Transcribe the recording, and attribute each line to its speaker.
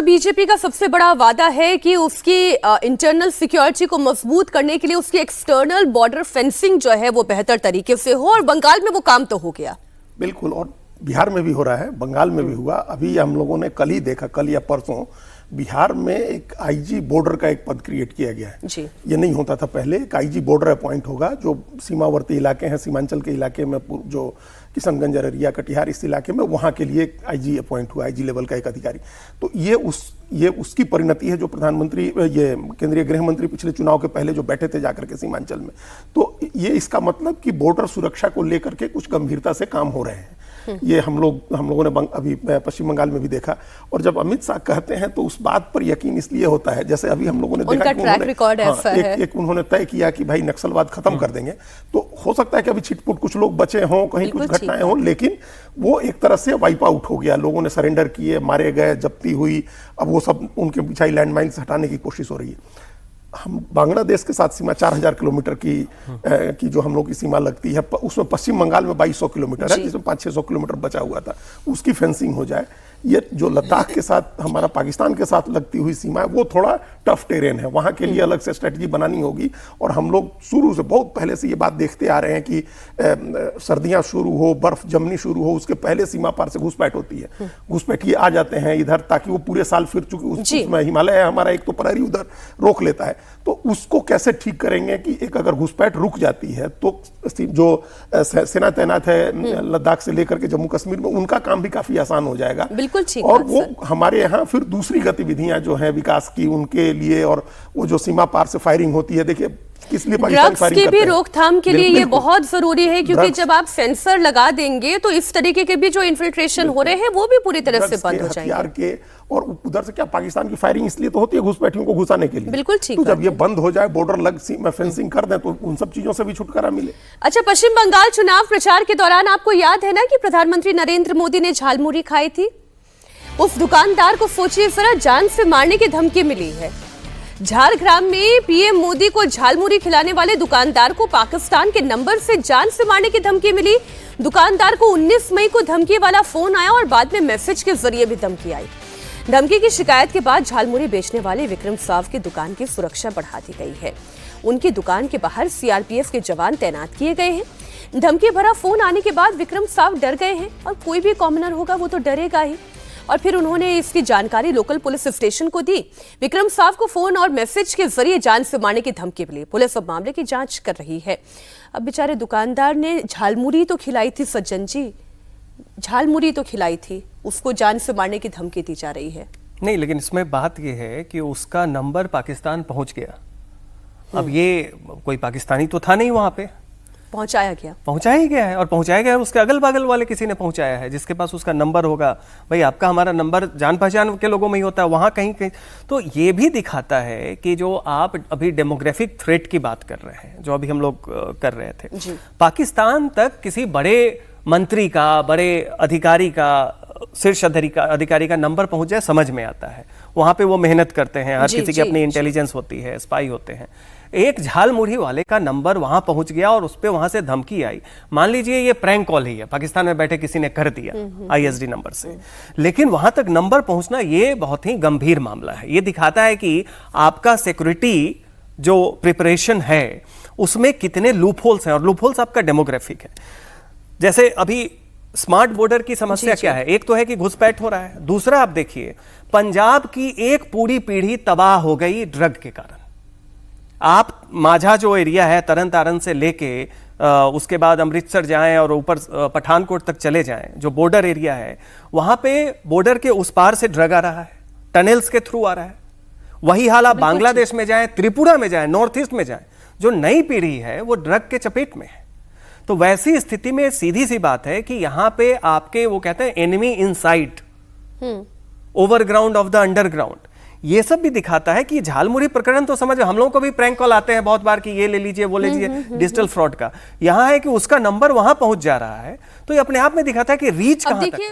Speaker 1: BJP का सबसे बड़ा वादा है कि उसकी इंटरनल सिक्योरिटी को मजबूत करने के लिए उसकी एक्सटर्नल बॉर्डर फेंसिंग जो है वो बेहतर तरीके से हो, और बंगाल में वो काम तो हो गया।
Speaker 2: बिल्कुल, और बिहार में भी हो रहा है, बंगाल में भी हुआ। अभी हम लोगों ने कल ही देखा, कल या परसों बिहार में एक आईजी बॉर्डर का एक पद क्रिएट किया गया है जी। ये नहीं होता था पहले। एक आईजी बॉर्डर अपॉइंट होगा जो सीमावर्ती इलाके हैं, सीमांचल के इलाके में, जो किशनगंज, अररिया, कटिहार, इस इलाके में, वहाँ के लिए एक आईजी अपॉइंट हुआ, आईजी लेवल का एक अधिकारी। तो ये उसकी परिणति है जो प्रधानमंत्री, ये केंद्रीय गृह मंत्री पिछले चुनाव के पहले जो बैठे थे जाकर के सीमांचल में। तो ये इसका मतलब कि बॉर्डर सुरक्षा को लेकर के कुछ गंभीरता से काम हो रहे हैं। ये हम लोगों ने अभी पश्चिम बंगाल में भी देखा। और जब अमित शाह कहते हैं तो उस बात पर यकीन इसलिए होता है, जैसे अभी हम लोगों ने देखा कि उन्होंने तय किया कि भाई नक्सलवाद खत्म कर देंगे। तो हो सकता है कि अभी छिटपुट कुछ लोग बचे हों, कहीं कुछ घटनाएं हों, लेकिन वो एक तरह से वाइप आउट हो गया। लोगों ने सरेंडर किए, मारे गए, जब्ती हुई। अब वो सब उनके पीछे लैंडमाइंस हटाने की कोशिश हो रही है। हम बांग्लादेश के साथ सीमा 4000 किलोमीटर की जो हम लोग की सीमा लगती है, उसमें पश्चिम बंगाल में 2200 किलोमीटर है, जिसमें 500-600 किलोमीटर बचा हुआ था। उसकी फेंसिंग हो जाए। ये जो लद्दाख के साथ हमारा पाकिस्तान के साथ लगती हुई सीमा है, वो थोड़ा टफ टेरेन है, वहाँ के लिए अलग से स्ट्रेटजी बनानी होगी। और हम लोग शुरू से, बहुत पहले से ये बात देखते आ रहे हैं कि सर्दियाँ शुरू हो, बर्फ जमनी शुरू हो, उसके पहले सीमा पार से घुसपैठ होती है। घुसपैठिए आ जाते हैं इधर, ताकि वो पूरे साल फिर चुके उसमें हिमालय है हमारा, एक तो प्रहरी उधर रोक लेता है। तो उसको कैसे ठीक करेंगे कि एक अगर घुसपैठ रुक जाती है तो जो सेना तैनात है लद्दाख से लेकर के जम्मू कश्मीर में, उनका काम भी काफी आसान हो जाएगा।
Speaker 1: बिल्कुल ठीक।
Speaker 2: और वो हमारे यहाँ फिर दूसरी गतिविधियां जो है विकास की, उनके लिए, और वो जो सीमा पार से फायरिंग होती है, देखिए किस लिए
Speaker 1: ड्रग्स की भी रोकथाम के लिए ये बहुत जरूरी है, क्योंकि जब आप सेंसर लगा देंगे तो इस तरीके के भी जो इन्फिल्ट्रेशन हो रहे हैं वो भी पूरी तरह से बंद हो जाएंगे। और उधर से क्या, पाकिस्तान की फायरिंग इसलिए तो होती है घुसपैठियों को घुसाने के लिए। बिल्कुल ठीक। तो जब ये बंद हो जाए, बॉर्डर लग फेंसिंग कर दें, तो उन सब चीजों से भी छुटकारा मिले। अच्छा, पश्चिम बंगाल चुनाव प्रचार के दौरान आपको याद है ना कि प्रधानमंत्री नरेंद्र मोदी ने झालमुड़ी खाई थी। उस दुकानदार को सोचिए जरा, जान से मारने की धमकी मिली है। झारग्राम में पीएम मोदी को झालमुड़ी खिलाने वाले दुकानदार को पाकिस्तान के नंबर से जान से मारने की धमकी मिली। दुकानदार को 19 मई को धमकी वाला फोन आया और बाद में मैसेज के जरिए भी धमकी आई। धमकी की शिकायत के बाद झालमुड़ी बेचने वाले विक्रम साव की दुकान की सुरक्षा बढ़ा दी गई है। उनकी दुकान के बाहर सीआरपीएफ के जवान तैनात किए गए हैं। धमकी भरा फोन आने के बाद विक्रम साव डर गए हैं, और कोई भी कॉमनर होगा वो तो डरेगा ही। और फिर उन्होंने इसकी जानकारी लोकल पुलिस स्टेशन को दी। विक्रम साव को फोन और मैसेज के जरिए जान से मारने की धमकी मिली। पुलिस अब मामले की जांच कर रही है। अब बेचारे दुकानदार ने झालमुड़ी तो खिलाई थी सज्जन जी, झालमुड़ी तो खिलाई थी, उसको जान से मारने की धमकी दी जा रही है।
Speaker 3: नहीं, लेकिन इसमें बात यह है कि उसका नंबर पाकिस्तान पहुंच गया। अब ये कोई पाकिस्तानी तो था नहीं, वहां पे पहुंचाया ही गया है, और पहुंचाया गया है उसके अगल बगल वाले किसी ने पहुंचाया है, जिसके पास उसका नंबर होगा। भाई आपका हमारा नंबर जान पहचान के लोगों में ही होता है, वहां कहीं कहीं। तो ये भी दिखाता है कि जो आप अभी डेमोग्राफिक थ्रेट की बात कर रहे हैं, जो अभी हम लोग कर रहे थे, पाकिस्तान तक किसी बड़े मंत्री का, बड़े अधिकारी का, शीर्ष अधिकारी का नंबर पहुंच जाए, समझ में आता है। वहां पे वो मेहनत करते हैं, हर किसी की अपनी इंटेलिजेंस होती है, स्पाई होते हैं। एक झालमुड़ी वाले का नंबर वहां पहुंच गया और उस पे वहां से धमकी आई। मान लीजिए ये प्रैंक कॉल ही है, पाकिस्तान में बैठे किसी ने कर दिया आईएसडी नंबर से, लेकिन वहां तक नंबर पहुंचना ये बहुत ही गंभीर मामला है। ये दिखाता है कि आपका सिक्योरिटी जो प्रिपरेशन है उसमें कितने लूपहोल्स हैं, और लूपहोल्स आपका डेमोग्राफिक है। जैसे अभी स्मार्ट बॉर्डर की समस्या क्या है? एक तो है कि घुसपैठ हो रहा है, दूसरा आप देखिए पंजाब की एक पूरी पीढ़ी तबाह हो गई ड्रग के कारण। आप माझा जो एरिया है, तरन तारन से लेके उसके बाद अमृतसर जाएं और ऊपर पठानकोट तक चले जाएं, जो बॉर्डर एरिया है, वहां पे बॉर्डर के उस पार से ड्रग आ रहा है, टनल्स के थ्रू आ रहा है। वही हाल आप बांग्लादेश में जाएं, त्रिपुरा में जाएं, नॉर्थ ईस्ट में जाएं, जो नई पीढ़ी है वो ड्रग के चपेट में है। तो वैसी स्थिति में सीधी सी बात है कि यहां पे आपके, वो कहते हैं enemy in site, overground of the underground. ये सब भी दिखाता है कि झालमुड़ी प्रकरण तो समझ, हम लोगों को भी प्रैंक कॉल आते हैं बहुत बार कि ये ले लीजिए, वो ले लीजिए, डिजिटल फ्रॉड का। यहां है कि उसका नंबर वहां पहुंच जा रहा है, तो ये अपने आप में दिखाता है कि रीच कहां तक है।